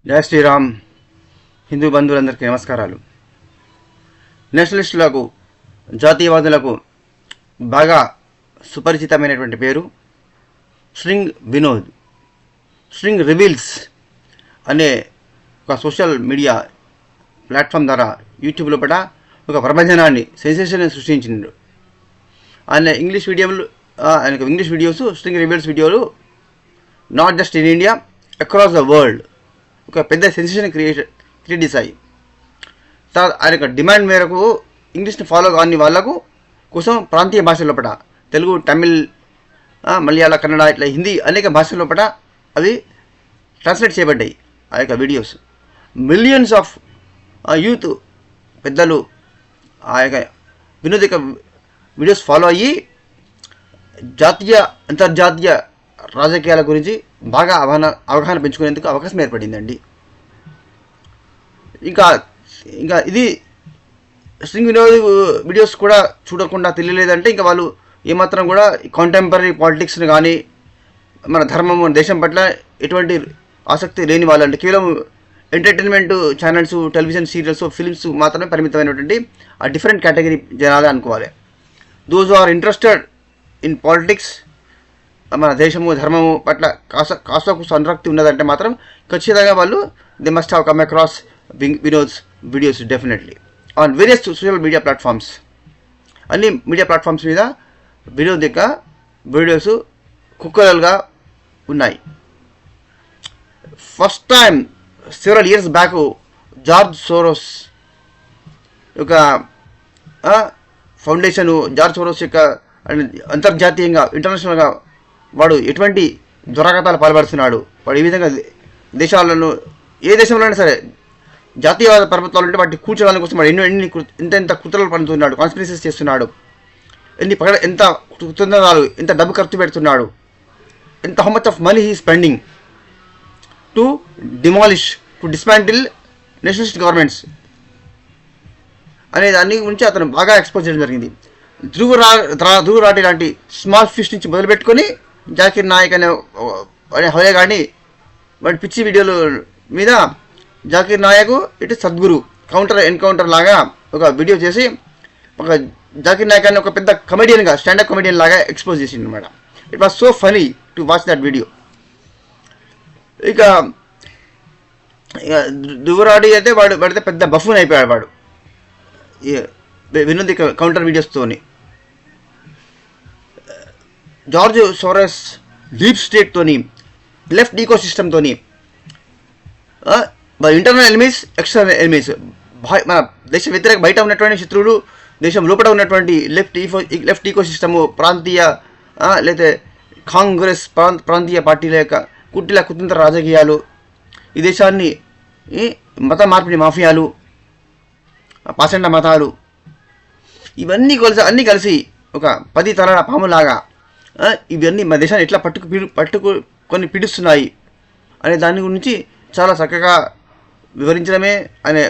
జై శ్రీరామ్. హిందూ బంధువులందరికీ నమస్కారాలు. నేషనలిస్టులకు, జాతీయవాదులకు బాగా సుపరిచితమైనటువంటి పేరు స్ట్రింగ్ వినోద్. స్ట్రింగ్ రివీల్స్ అనే ఒక సోషల్ మీడియా ప్లాట్ఫామ్ ద్వారా యూట్యూబ్ లోపల ఒక ప్రపంచనాన్ని సెన్సేషన్ సృష్టించిండు. ఆయన ఇంగ్లీష్ వీడియోస్ స్ట్రింగ్ రివీల్స్ వీడియోలు not just in India, across the world ఒక పెద్ద సెన్సేషన్ క్రియేట్ చేశాయి. ఆయన యొక్క డిమాండ్ మేరకు ఇంగ్లీష్ని ఫాలో కాని వాళ్ళకు కోసం ప్రాంతీయ భాషల లోపల తెలుగు, తమిళ్, మలయాళ, కన్నడ ఇట్లా హిందీ అనేక భాషల లోపల అవి ట్రాన్స్లేట్ చేయబడ్డాయి. ఆ యొక్క వీడియోస్ మిలియన్స్ ఆఫ్ యూత్ పెద్దలు ఆ యొక్క వినోద వీడియోస్ ఫాలో అయ్యి జాతీయ, అంతర్జాతీయ రాజకీయాల గురించి బాగా అవగాహన పెంచుకునేందుకు అవకాశం ఏర్పడిందండి. ఇంకా ఇది స్ట్రింగ్ వినోద్ వీడియోస్ కూడా చూడకుండా తెలియలేదంటే ఇంకా వాళ్ళు ఏమాత్రం కూడా కాంటెంపరీ పాలిటిక్స్ని కానీ మన ధర్మం, దేశం పట్ల ఎటువంటి ఆసక్తి లేని వాళ్ళు, అంటే కేవలం entertainment channels, television serials, films మాత్రమే పరిమితమైనటువంటి ఆ డిఫరెంట్ కేటగిరీ జనాలే అనుకోవాలి. Those are interested in politics, మన దేశము, ధర్మము పట్ల కాస్త అనురక్తి ఉన్నదంటే మాత్రం ఖచ్చితంగా వాళ్ళు they must have come across Vinod's videos definitely on various social media platforms. అన్ని మీడియా ప్లాట్ఫామ్స్ మీద వినోద్ యొక్క వీడియోస్ కుక్కలుగా ఉన్నాయి. First time several years back George Soros యొక్క ఫౌండేషను, జార్జ్ సోరోస్ యొక్క అంతర్జాతీయంగా, ఇంటర్నేషనల్గా వాడు ఎటువంటి దురాఘాతాలు పాల్పడుతున్నాడు, వాడు ఈ విధంగా దేశాలను, ఏ దేశంలోనైనా సరే జాతీయవాద ప్రభుత్వాలు ఉంటే వాటిని కూర్చోడానికి కోసం వాడు ఎంత కుట్రలు పడుతున్నాడు, కాన్స్పిరసీస్ చేస్తున్నాడు, ఎంత కుతంత్రాలు, ఎంత డబ్బు ఖర్చు పెడుతున్నాడు, how much of money he spending to demolish, to dismantle Nationalist governments అనే దాని గురించి అతను బాగా ఎక్స్పోజ్ చేయడం జరిగింది. ధ్రువరాటి లాంటి స్మాల్ ఫిష్ నుంచి మొదలుపెట్టుకొని జాకిర్ నాయక్ అనే హోలేగాడిని వాడి పిచ్చి వీడియోల మీద జాకిర్ నాయక్ ఇటు సద్గురు ఎన్కౌంటర్ లాగా ఒక వీడియో చేసి ఒక జాకిర్ నాయక్ అని ఒక పెద్ద కమెడియన్గా, స్టాండప్ కమెడియన్ లాగా ఎక్స్పోజ్ చేసింది అనమాట. It was so funny to watch that video. ఇక ధ్రువరాటి అయితే వాడితే పెద్ద బఫూన్ అయిపోయాడు వాడు Vinod counter వీడియోస్తోని. George Soros deep స్టేట్తోని, left eco సిస్టమ్తోని, internal enemies, external enemies, మన దేశ వ్యతిరేక బయట ఉన్నటువంటి శత్రువులు, దేశం లోపల ఉన్నటువంటి లెఫ్ట్ ఈకో సిస్టము, ప్రాంతీయ లేదా కాంగ్రెస్ ప్రాంతీయ పార్టీల యొక్క కుతంత్ర రాజకీయాలు, ఈ దేశాన్ని మత మార్పిడి మాఫియాలు, పాషండ మతాలు, ఇవన్నీ అన్నీ కలిసి ఒక 10 తరాల పాములాగా ఇవన్నీ మన దేశాన్ని ఎట్లా పట్టుకొని పీడిస్తున్నాయి అనే దాని గురించి చాలా చక్కగా వివరించడమే అనే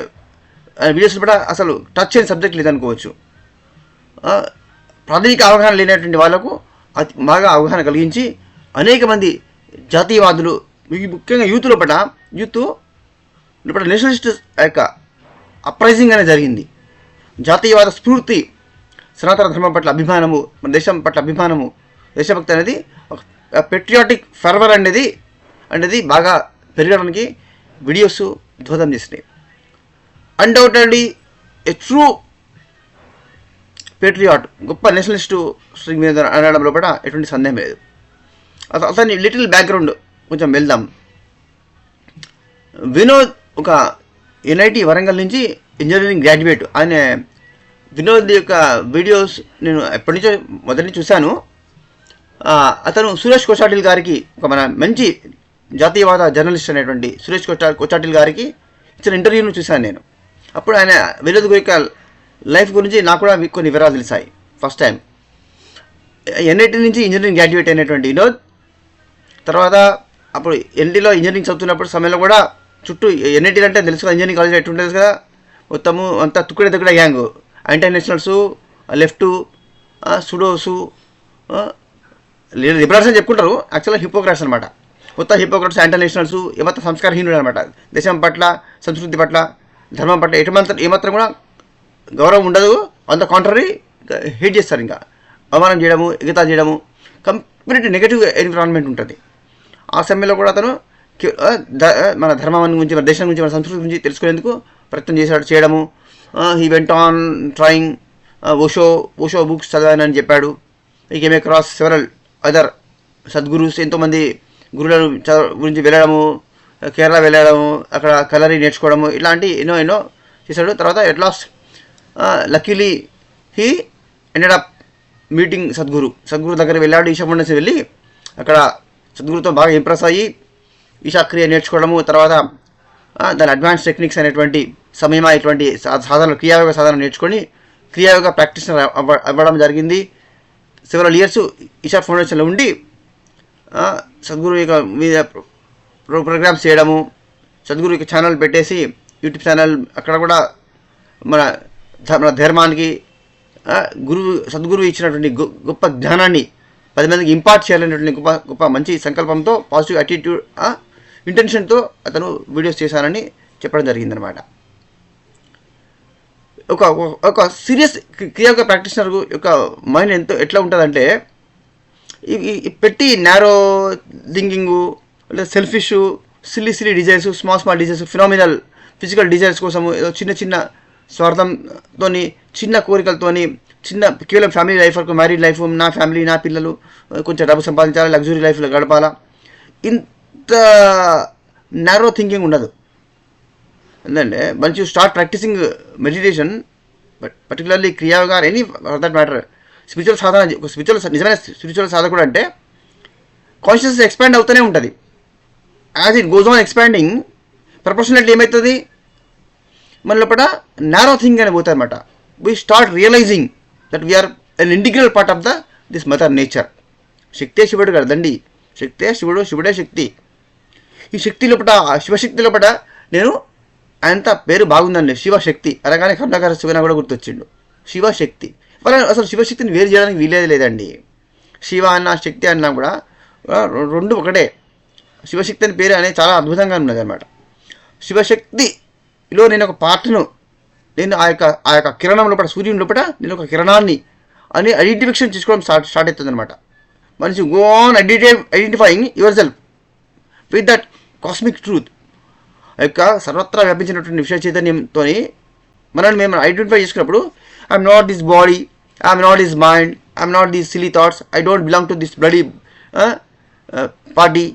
వీడియోస్ కూడా అసలు టచ్ అయిన సబ్జెక్ట్ లేదనుకోవచ్చు. ప్రాథమిక అవగాహన లేనటువంటి వాళ్ళకు బాగా అవగాహన కలిగించి అనేక మంది జాతీయవాదులు, ముఖ్యంగా యూత్ లోపల నేషనలిస్ట్ యొక్క అప్రైజింగ్ అనేది జరిగింది. జాతీయవాద స్ఫూర్తి, సనాతన ధర్మం పట్ల అభిమానము, మన దేశం పట్ల అభిమానము, దేశభక్తి అనేది ఒక పెట్రియాటిక్ ఫెర్వర్ అనేది బాగా పెరగడానికి వీడియోస్ దోహదం చేసినాయి. అన్డౌటెడ్లీ ఏ ట్రూ పేట్రియాట్, గొప్ప నేషనలిస్టు స్ట్రింగ్ మీద అనడం లోపల ఎటువంటి సందేహం లేదు. అతని లిటిల్ బ్యాక్గ్రౌండ్ కొంచెం వెళ్దాం. వినోద్ ఒక ఎన్ఐటి వరంగల్ నుంచి ఇంజనీరింగ్ గ్రాడ్యుయేట్. ఆయన వినోద్ యొక్క వీడియోస్ నేను ఎప్పటి నుంచో మొదటి చూశాను. అతను సురేష్ కోచాటిల్ గారికి, ఒక మన మంచి జాతీయవాద జర్నలిస్ట్ అనేటువంటి సురేష్ కోచాటిల్ గారికి ఇచ్చిన ఇంటర్వ్యూను చూశాను నేను. అప్పుడు ఆయన వినోద్ యొక్క లైఫ్ గురించి నాకు కూడా కొన్ని వివరాలు తెలిసాయి. ఫస్ట్ టైం ఎన్ఐటి నుంచి ఇంజనీరింగ్ గ్రాడ్యుయేట్ అయినటువంటి వినోద్ తర్వాత అప్పుడు ఎన్ఐటీలో ఇంజనీరింగ్ చదువుతున్నప్పుడు సమయంలో కూడా చుట్టూ ఎన్ఐటీ అంటే తెలుసు కదా, ఇంజనీరింగ్ కాలేజ్ ఎట్టు ఉంటుంది కదా, మొత్తము అంతా తుక్కుడే గ్యాంగ్, ఇంటర్నేషనల్స్, లెఫ్ట్, సుడోసు, లిబరల్స్ అని చెప్పుకుంటారు, యాక్చువల్గా హిపోక్రాట్స్ అనమాట. మొత్తం హిపోక్రట్స్, ఇంటర్నేషనల్స్ ఏమాత్రం సంస్కారహీనుడు అనమాట. దేశం పట్ల, సంస్కృతి పట్ల, ధర్మం పట్ల ఏమాత్రం కూడా గౌరవం ఉండదు. అంత కాంట్రరీ హేట్ చేస్తారు. ఇంకా అవమానం చేయడము, ఎగతా చేయడము, కంప్లీట్ నెగటివ్ ఎన్విరాన్మెంట్ ఉంటుంది. ఆ సమయంలో కూడా అతను మన ధర్మం గురించి, మన దేశం గురించి, మన సంస్కృతి గురించి తెలుసుకునేందుకు ప్రయత్నం చేయడము. He went on trying Osho books చదివానని చెప్పాడు. He came across several other sadgurus, ఎంతోమంది గురువుల గురించి వెళ్ళడము, కేరళ వెళ్ళడము, అక్కడ కలరీ నేర్చుకోవడము, ఇలాంటి ఎన్నో చేశాడు. తర్వాత at last luckily he ended up meeting Sadhguru దగ్గర వెళ్ళాడు. ఈశాన్యసి వెళ్ళి అక్కడ సద్గురుతో బాగా ఇంప్రెస్ అయ్యి ఈశా క్రియ నేర్చుకోవడము, తర్వాత దాని అడ్వాన్స్ టెక్నిక్స్ అనేటువంటి సమయమ ఇటువంటి సాధన, క్రియాయోగ సాధన నేర్చుకొని క్రియాయోగ ప్రాక్టీషనర్ అవ్వడం జరిగింది. సెవెరల్ ఇయర్స్ ఈశా ఫౌండేషన్లో ఉండి సద్గురు యొక్క మీద ప్రోగ్రామ్స్ చేయడము, సద్గురు యొక్క ఛానల్ పెట్టేసి యూట్యూబ్ ఛానల్, అక్కడ కూడా మన ధర్మానికి సద్గురు ఇచ్చినటువంటి గొప్ప జ్ఞానాన్ని 10 మందికి ఇంపార్ట్ చేయాలనేటువంటి గొప్ప మంచి సంకల్పంతో, పాజిటివ్ యాటిట్యూడ్ ఇంటెన్షన్తో అతను వీడియోస్ చేశానని చెప్పడం జరిగిందనమాట. ఒక సీరియస్ క్రియాయోగ ప్రాక్టీషనర్ యొక్క మైండ్ ఎట్లా ఉంటుందంటే, పెట్టి నారో థింకింగు, లేదా selfish, silly desires, small desires, phenomenal physical desires కోసం ఏదో చిన్న స్వార్థంతో, చిన్న కోరికలతోని, కేవలం ఫ్యామిలీ లైఫ్ వరకు, మ్యారీడ్ లైఫ్, నా ఫ్యామిలీ, నా పిల్లలు, కొంచెం డబ్బు సంపాదించాలి, లగ్జరీ లైఫ్లో గడపాలా, ఇంత నారో థింకింగ్ ఉండదు. ఎందుకంటే once you start practising meditation, but particularly Kriya Yoga, any for that matter spiritual సాధన, నిజమైన స్పిరిచువల్ సాధకుడు అంటే కాన్షియస్నెస్ ఎక్స్పాండ్ అవుతూనే ఉంటుంది. As it goes on expanding, ప్రపోర్షనట్లీ ఏమవుతుంది, మన లోపల నారో థింగ్ అని పోతుంది అనమాట. We start realising that we are an integral part of this mother nature. శక్తే శివుడు కదండి, శక్తే శివుడు, శివుడే శక్తి. ఈ శక్తి లోపల, శివశక్తి లోపల నేను ఆయనంత పేరు బాగుందండి, శివశక్తి అనగానే కరుణాకర శివన కూడా గుర్తొచ్చిండు. శివశక్తి అసలు శివశక్తిని వేరు చేయడానికి వీలేదు లేదండి. శివ అన్న, శక్తి అన్నా కూడా రెండు ఒకటే. శివశక్తి అని పేరు అనేది చాలా అద్భుతంగా ఉన్నది అనమాట. శివశక్తిలో నేను ఒక పార్ట్ను, నేను ఆ యొక్క కిరణం లోపల, సూర్యుని లోపల నేను ఒక కిరణాన్ని అని ఐడెంటిఫికేషన్ చేసుకోవడం స్టార్ట్ అవుతుంది అనమాట. మనిషి go on identifying your self with that cosmic truth. ఆ యొక్క సర్వత్రా వ్యాపించినటువంటి విషయ చైతన్యంతో మనల్ని మేము ఐడెంటిఫై చేసుకున్నప్పుడు, I'm not this body, I'm not this mind, I'm not this silly thoughts, I don't belong to this bloody party,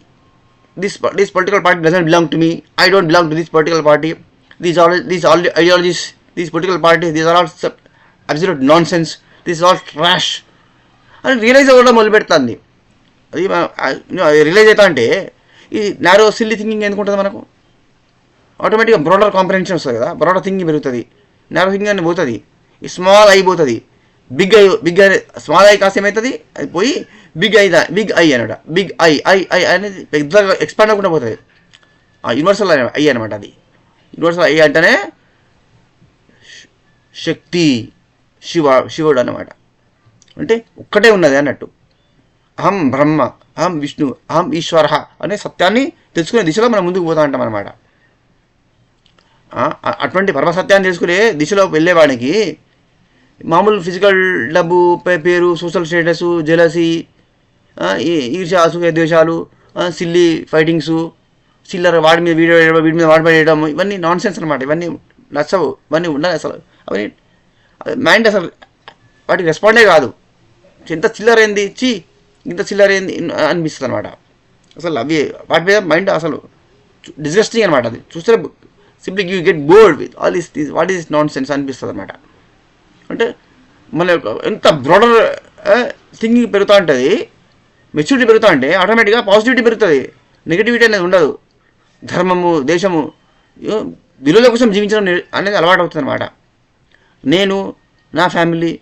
this political party doesn't belong to me, I don't belong to this political party, these ideologies, these political parties, these are all absolute nonsense, this is all trash అని realise అవ్వడం మొదలు పెడుతుంది. అది realise అవుతా అంటే ఈ narrow silly thinking ఎందుకుంటుంది, మనకు ఆటోమేటిక్గా బ్రాడర్ కాంప్రహెన్షన్ వస్తుంది కదా, బ్రాడర్ థింకింగ్ పెరుగుతుంది, నారో థింకింగ్ అని పోతుంది, ఈ స్మాల్ అయిపోతుంది, బిగ్ ఐ స్మాల్ ఐ కాస్త ఏమవుతుంది, అది పోయి బిగ్ ఐ అనమాట. బిగ్ ఐ అనేది పెద్దగా ఎక్స్పాండ్ అవ్వకుండా పోతుంది. యూనివర్సల్ ఐ అనమాట. అది యూనివర్సల్ ఐ అంటేనే శక్తి, శివుడు అన్నమాట. అంటే ఒక్కటే ఉన్నది అన్నట్టు. అహం బ్రహ్మ, అహం విష్ణు, అహం ఈశ్వర అనే సత్యాన్ని తెలుసుకునే దిశలో మనం ముందుకు పోతా ఉంటాం అన్నమాట. అటువంటి పరమసత్యాన్ని తెలుసుకునే దిశలో వెళ్ళేవాడికి మామూలు ఫిజికల్ డబ్బు, పేరు, సోషల్ స్టేటస్, జెలసీ, ఈర్ష్య, అసూయ, ద్వేషాలు, సిల్లీ ఫైటింగ్స్, చిల్లర వాడి మీద వీడి మీద వాడి వేయడం, ఇవన్నీ నాన్ సెన్స్ అనమాట. ఇవన్నీ నచ్చవు, ఇవన్నీ ఉన్నాయి అసలు. అవన్నీ మైండ్ అసలు వాటికి రెస్పాండే కాదు. ఇంత చిల్లరేంది, ఇంత చిల్లరేంది అనిపిస్తుంది అనమాట. అసలు అవి వాటి మీద మైండ్ అసలు డిస్గస్టింగ్ అనమాట. అది చూస్తే simply you get bored with all this what is non sense అనిపిస్తుంది అనమాట. అంటే మన ఎంత బ్రాడర్ థింకింగ్ పెరుగుతూ ఉంటుంది, మెచ్యూరిటీ పెరుగుతూ ఉంటే ఆటోమేటిక్గా పాజిటివిటీ పెరుగుతుంది, నెగిటివిటీ అనేది ఉండదు. ధర్మము, దేశము, విలువల కోసం జీవించడం అనేది అలవాటు అవుతుంది అనమాట. నేను, నా ఫ్యామిలీ,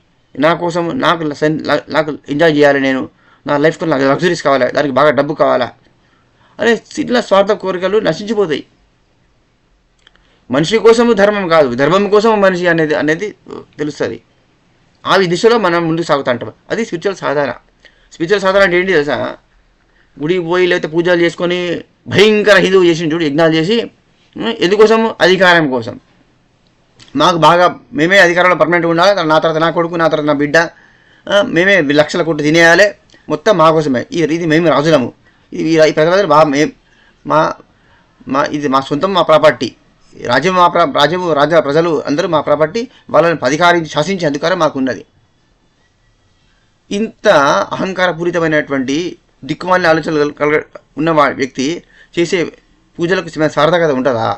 నా కోసం, నాకు ఎంజాయ్ చేయాలి, నేను నా లైఫ్తో నాకు లగ్జరీస్ కావాలి, దానికి బాగా డబ్బు కావాలా అనే చిన్న స్వార్థ కోరికలు నశించిపోతాయి. మనిషి కోసము ధర్మం కాదు, ధర్మం కోసం మనిషి అనేది తెలుస్తుంది. ఆ దిశలో మనం ముందుకు సాగుతూ ఉంటాం. అది స్పిరిచువల్ సాధన. స్పిరిచువల్ సాధన అంటే ఏంటి తెలుసా? గుడికి పోయి లేకపోతే పూజలు చేసుకొని భయంకర హిందువు చేసిన చూడు యజ్ఞాలు చేసి ఎందుకోసం అధికారం కోసం. మాకు బాగా మేమే అధికారంలో పర్మనెంట్గా ఉండాలి, నా తర్వాత నా కొడుకు, నా తర్వాత నా బిడ్డ, మేమే లక్షల కొట్టు తినేయాలి, మొత్తం మా కోసమే. ఇది మేము రాజులము, ఇది ఈ ప్రజలందరూ బాగా ఇది మా సొంతం, మా ప్రాపర్టీ, రాజ్యం రాజా ప్రజలు అందరూ మా ప్రాపర్టీ, వాళ్ళని అధికారించి శాసించే అధికారం మాకున్నది. ఇంత అహంకారపూరితమైనటువంటి దిక్కుమాలిన ఆలోచనలు ఉన్న వ్యక్తి చేసే పూజలకు సార్థకత ఉంటుందా?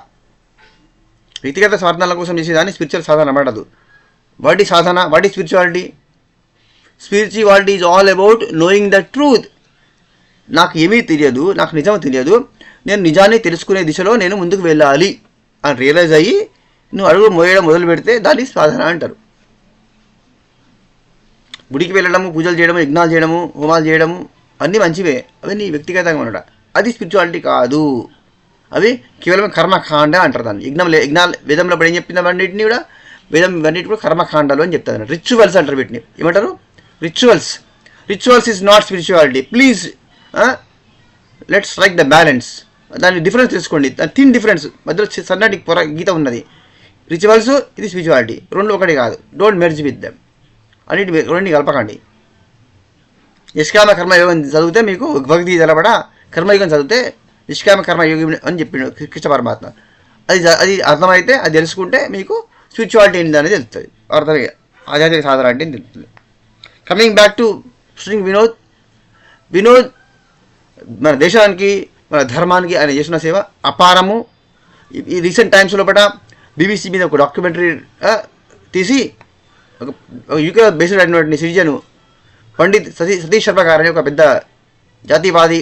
వ్యక్తిగత సాధనాల కోసం చేసేదాన్ని స్పిరిచువల్ సాధన పడదు. వాట్ ఈ సాధన, వాట్ ఈ spirituality? Spirituality is all about knowing the truth. నాకు ఏమీ తెలియదు, నాకు నిజం తెలియదు, నేను నిజాన్ని తెలుసుకునే దిశలో నేను ముందుకు వెళ్ళాలి అని రియలైజ్ అయ్యి నువ్వు అడుగు మోయడం మొదలు పెడితే దాన్ని సాధన అంటారు. గుడికి వెళ్ళడము, పూజలు చేయడము, యజ్ఞాలు చేయడము, హోమాలు చేయడము అన్నీ మంచివే, అవన్నీ వ్యక్తిగతంగా ఉండడం, అది స్పిరిచువాలిటీ కాదు. అవి కేవలం కర్మకాండ అంటారు దాన్ని. యజ్ఞాలు వేదంలో ఏం చెప్పింది అన్నింటినీ కూడా, వేదం అన్నింటి కూడా కర్మకాండాలు అని చెప్తారు. రిచువల్స్ అంటారు వీటిని. ఏమంటారు? Rituals is not spirituality. Please let's strike the balance. దాని డిఫరెన్స్ తెలుసుకోండి, దాని థిన్ డిఫరెన్స్ మధ్యలో సన్నటి గీత ఉన్నది. రిచువల్స్, ఇది స్పిరిచువాలిటీ, రెండు ఒకటి కాదు. డోంట్ మెర్జ్ విత్ దెమ్, రెండింటిని కలపకండి. నిష్కామ కర్మయోగం చదివితే మీకు భక్తి తెలబడ, కర్మయోగం చదివితే నిష్కామ కర్మయోగం అని చెప్పిండు కృష్ణ పరమాత్మ. అది అర్థమైతే, అది తెలుసుకుంటే మీకు స్పిరిచువాలిటీ ఏంటి అనేది తెలుస్తుంది, అర్థమే ఆధ్యాత్మిక సాధన అంటే తెలుస్తుంది. కమింగ్ బ్యాక్ టు శ్రింగ్ వినోద్ మన దేశానికి, మన ధర్మానికి ఆయన చేసిన సేవ అపారము. ఈ రీసెంట్ టైమ్స్ లోపల బీబీసీ మీద ఒక డాక్యుమెంటరీ తీసి ఒక యూకే బేస్డ్ అయినటువంటి సిటిజన్ పండిత్ సతీష్ శర్మ గారు అనే ఒక పెద్ద జాతీయవాది,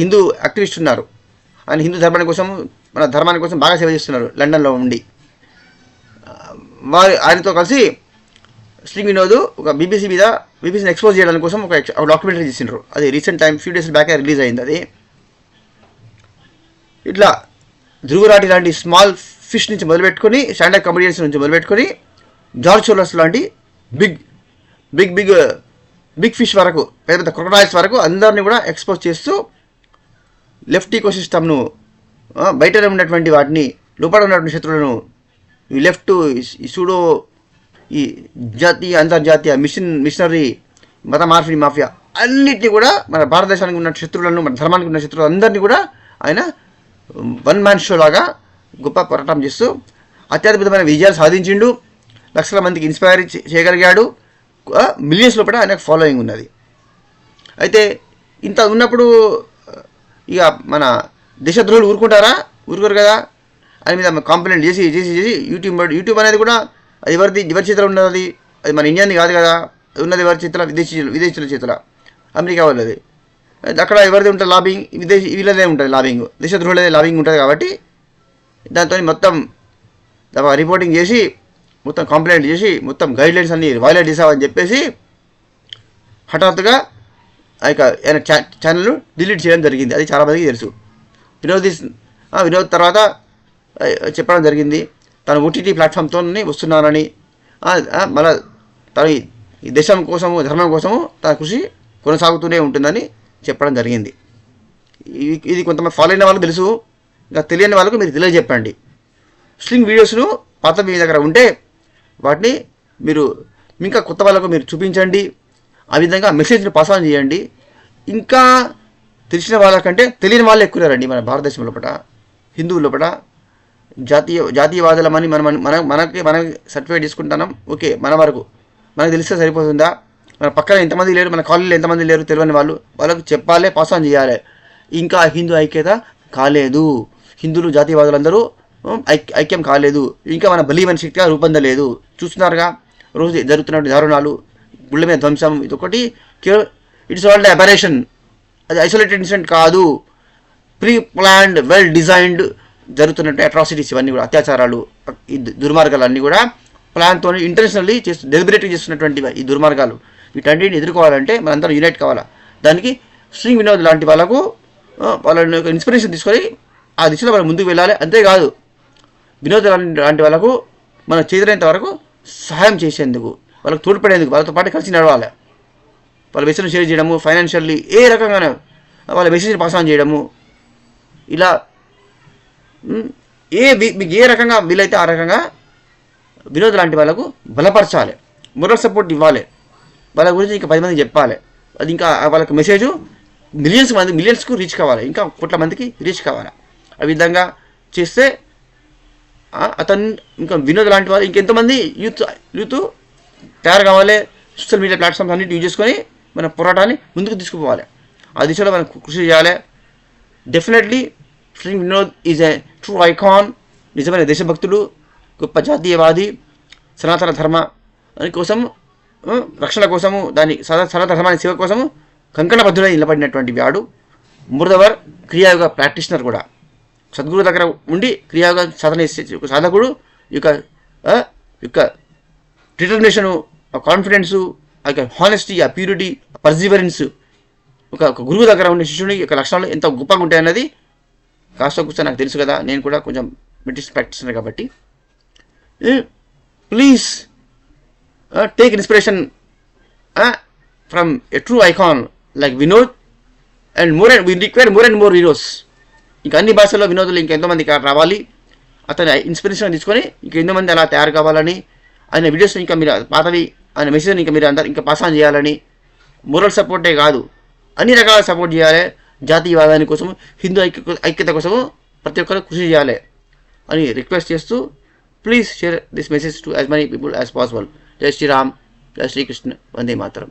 హిందూ యాక్టివిస్ట్ ఉన్నారు. ఆయన హిందూ ధర్మాని కోసం, మన ధర్మాని కోసం బాగా సేవ చేస్తున్నారు లండన్లో ఉండి. ఆయనతో కలిసి శ్రింగ్ వినోద్ ఒక బీబీసీని ఎక్స్పోజ్ చేయడానికి కోసం ఒక డాక్యుమెంటరీ చేసినారు. అది recent time few days back release అయింది. అది ఇట్లా ధ్రువరాటి లాంటి స్మాల్ ఫిష్ నుంచి మొదలుపెట్టుకొని, స్టాండర్డ్ కమెడియన్స్ నుంచి మొదలుపెట్టుకొని, జార్జ్ సోరస్ లాంటి బిగ్ ఫిష్ వరకు, పెద్ద పెద్ద క్రొకడైల్స్ వరకు అందరినీ కూడా ఎక్స్పోజ్ చేస్తూ లెఫ్ట్ ఈకోసిస్టమ్ను, బయట ఉన్నటువంటి వాటిని, లోపల ఉన్నటువంటి శత్రువులను, ఈ లెఫ్ట్, ఈ సూడో, ఈ జాతీయ అంతర్జాతీయ మిషనరీ మత మార్పిడి మాఫియా అన్నిటినీ కూడా, మన భారతదేశానికి ఉన్న శత్రువులను, మన ధర్మానికి ఉన్న శత్రువులు అందరినీ కూడా ఆయన వన్ మ్యాన్ షో లాగా గొప్ప పోరాటం చేస్తూ అత్యద్భుతమైన విజయాలు సాధించిండు. లక్షల మందికి ఇన్స్పైర్ చేయగలిగాడు. మిలియన్స్ లోపల ఆయనకు ఫాలోయింగ్ ఉన్నది. అయితే ఇంత ఉన్నప్పుడు ఇక మన దేశద్రోహులు ఊరుకోరు కదా. ఆయన మీద కంప్లైంట్ చేసి యూట్యూబ్ అనేది కూడా అది ఎవరి చేతిలో ఉన్నది, అది మన ఇండియాని కాదు కదా, అది ఉన్నది ఎవరి చేతిలో? విదేశీయుల చేతిలో, అమెరికా వాళ్ళది. అక్కడ ఎవరిది ఉంటుంది లాబింగ్, వీళ్ళదే ఉంటుంది లాబింగ్, దేశద్రోహులదే లాబింగ్ ఉంటుంది. కాబట్టి దాంతో మొత్తం రిపోర్టింగ్ చేసి, మొత్తం కంప్లైంట్ చేసి, మొత్తం గైడ్లైన్స్ అన్ని వైలేట్ చేసామని చెప్పేసి హఠాత్తుగా ఆయన ఛానల్ను డిలీట్ చేయడం జరిగింది. అది చాలామందికి తెలుసు. వినోద్ తర్వాత చెప్పడం జరిగింది, తను ఓటీటీ ప్లాట్ఫామ్తో వస్తున్నానని, మళ్ళీ తను ఈ దేశం కోసము, ధర్మం కోసము తన కృషి కొనసాగుతూనే ఉంటుందని చెప్పడం జరిగింది. ఇది కొంతమంది ఫాలో అయిన వాళ్ళకి తెలుసు, ఇంకా తెలియని వాళ్ళకు మీరు తెలియజెప్పండి. స్ట్రింగ్ వీడియోస్ను పాత మీ దగ్గర ఉంటే వాటిని మీరు ఇంకా కొత్త వాళ్ళకు మీరు చూపించండి. ఆ విధంగా మెసేజ్ని పాస్ ఆన్ చేయండి. ఇంకా తెలిసిన వాళ్ళకంటే తెలియని వాళ్ళు ఎక్కువరండి మన భారతదేశం లోపల, హిందువుల లోపల. జాతీయవాదులమని మనకి సర్టిఫికేట్ తీసుకుంటున్నాం, ఓకే, మన వరకు మనకు తెలిస్తే సరిపోతుందా? మన పక్కన ఎంతమంది లేరు, మన కాలేజీలో ఎంతమంది లేరు తెలియని వాళ్ళకు చెప్పాలి, పాస్ ఆన్ చేయాలి. ఇంకా హిందూ ఐక్యత కాలేదు, హిందువులు జాతీయవాదులందరూ ఐక్యం కాలేదు, ఇంకా మన బలీవన్ శక్తిగా రూపొందలేదు. చూస్తున్నారుగా రోజు జరుగుతున్న దారుణాలు, గుళ్ళ మీద ధ్వంసం, ఇదొకటి ఇట్స్ ఆల్ అబరేషన్. అది ఐసోలేటెడ్ ఇన్సిడెంట్ కాదు, ప్రీ ప్లాన్డ్, వెల్ డిజైన్డ్ జరుగుతున్నట్టు అట్రాసిటీస్, ఇవన్నీ కూడా అత్యాచారాలు, ఈ దుర్మార్గాలు అన్నీ కూడా ప్లాన్తో ఇంటెన్షనల్లీ డెలిబరేట్గా చేస్తున్నటువంటి ఈ దుర్మార్గాలు. వీటన్నిటిని ఎదుర్కోవాలంటే మనందరం యునైట్ కావాలా. దానికి శ్రింగ్ వినోద్ లాంటి వాళ్ళకు వాళ్ళని ఇన్స్పిరేషన్ తీసుకొని ఆ దిశలో మనం ముందుకు వెళ్ళాలి. అంతేకాదు వినోద్ లాంటి వాళ్ళకు మనం చేతులైనంత వరకు సహాయం చేసేందుకు, వాళ్ళకు తోడ్పడేందుకు, వాళ్ళతో పాటు కలిసి నడవాలి. వాళ్ళ విషయం షేర్ చేయడము, ఫైనాన్షియల్లీ ఏ రకంగానే వాళ్ళ మెసేజ్ పాస్ ఆన్ చేయడము, ఇలా మీకు ఏ రకంగా వీలైతే ఆ రకంగా వినోద్ లాంటి వాళ్ళకు బలపరచాలి, మొరల్ సపోర్ట్ ఇవ్వాలి, వాళ్ళ గురించి ఇంకా 10 మందికి చెప్పాలి. అది ఇంకా వాళ్ళకి మెసేజ్ మిలియన్స్కు రీచ్ కావాలి, ఇంకా కోట్ల మందికి రీచ్ కావాలి. ఆ విధంగా చేస్తే అతను ఇంకా వినోద్ లాంటి వాళ్ళు ఇంకెంతమంది యూత్ తయారు కావాలి. సోషల్ మీడియా ప్లాట్ఫామ్స్ అన్నిటి యూజ్ చేసుకొని మన పోరాటాన్ని ముందుకు తీసుకుపోవాలి. ఆ దిశలో మనం కృషి చేయాలి. Definitely Shri Vinod is a true icon, నిజమైన దేశభక్తుడు, గొప్ప జాతీయవాది, సనాతన ధర్మ కోసం రక్షణ కోసము, దాని సనాతన ధర్మాన్ని సేవ కోసము కంకణబద్ధుడై నిలబడినటువంటి వాడు. మోరోవర్ క్రియాయోగ ప్రాక్టీషనర్ కూడా, సద్గురు దగ్గర ఉండి క్రియాయోగ సాధకుడు. యొక్క డిటర్మినేషను, కాన్ఫిడెన్సు, ఆ యొక్క హానెస్టీ, ఆ ప్యూరిటీ, పర్సివరెన్స్ ఒక గురువు దగ్గర ఉండే శిష్యుడి యొక్క లక్షణాలు ఎంత గొప్పగా ఉంటాయన్నది కాస్త నాకు తెలుసు కదా, నేను కూడా కొంచెం మెడిటేషన్ ప్రాక్టీషనర్ కాబట్టి. Please take inspiration from a true icon like Vinod, and we require more and more heroes. ఇంకా అన్ని భాషల్లో వినోదులు ఇంకెంతోమంది రావాలి. అతని ఇన్స్పిరేషన్ తీసుకొని ఇంకెంతోమంది అలా తయారు కావాలని, ఆయన వీడియోస్ ఇంకా మీరు పాతవి, ఆయన మెసేజ్ ఇంకా మీరు అందరు ఇంకా పాస్ ఆన్ చేయాలని, మోరల్ సపోర్టే కాదు అన్ని రకాల సపోర్ట్ చేయాలి. జాతీయవాదాని కోసము, హిందూ ఐక్యత కోసము ప్రతి ఒక్కరు కృషి చేయాలి అని రిక్వెస్ట్ చేస్తూ, please share this message to as many people as possible. జై శ్రీరామ్, జై శ్రీకృష్ణ, వందే మాతరం.